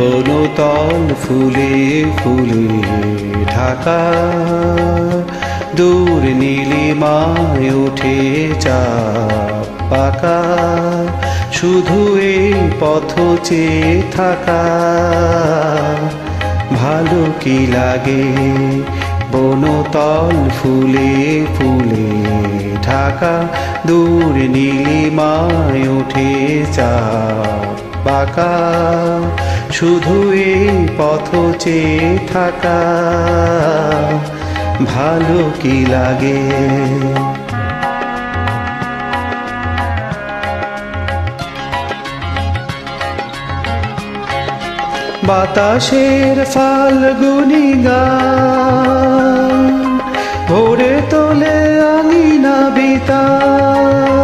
বনতল ফুলে ফুলে ঢাকা, দূর নীলিমায় ওঠে চাঁদ পাকা, শুধু এই পথ চেয়ে থাকা। ভালো কি লাগে বনতল ফুলে ফুলে ঢাকা, দূর নীলিমায় ওঠে চাঁদ পাকা, শুধু এই পথ চেয়ে থাকা। ভালো কি লাগে। বাতাসের ফাল্গুনি গান ভোরে তোলে আঙিনা বিতান,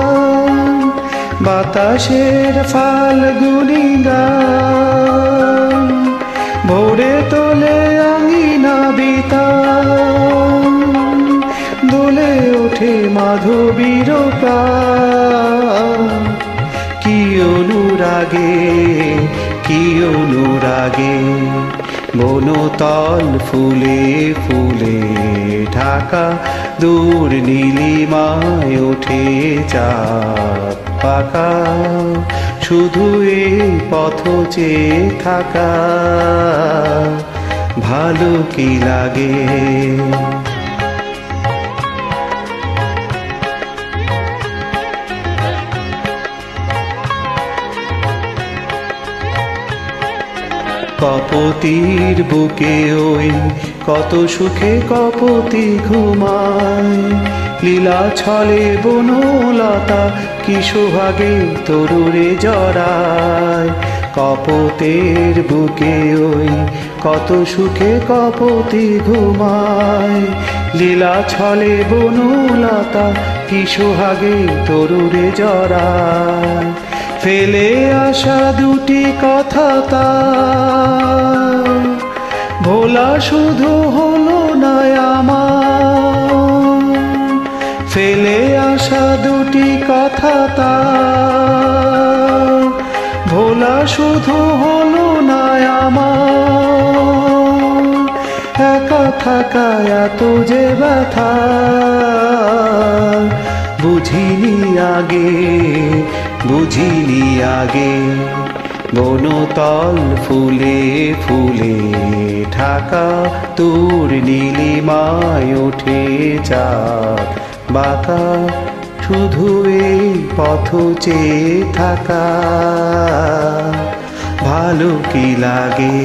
বাতাসের ফাল্গুনি গান ভোরে তোলে আঙিনা বিতান, দোলে ওঠে মাধবীর প্রাণ। কি অনুরাগে কি অনুরাগে বনতল ফুলে ফুলে ঢাকা, দূর নীলিমায় ওঠে চাঁদ পাকা, শুধু এই পথ চেয়ে থাকা। ভালো কি লাগে। কপতির বুকে ওই কত সুখে কপতি ঘুমায়, লীলা ছলে বনলতা কি সোহাগে তরুরে জড়ায়। কপতের বুকে ওই কত সুখে কপতি ঘুমায়, লীলা ছলে বনলতা কি সোহাগে তরুরে জড়ায়। ফেলে আসা দুটি কথা তার ভোলা শুধু হলো না আমার, ফেলে আসা দুটি কথা তার ভোলা শুধু হলো না আমার। একা থাকা এত যে ব্যথা বুঝিনি আগে বুঝিনি আগে, বনতল ফুলে ফুলে ঢাকা, তোর নীলিমায় ওঠে চাঁদ বাঁকা, শুধু এই পথ চেয়ে থাকা। ভালো কি লাগে।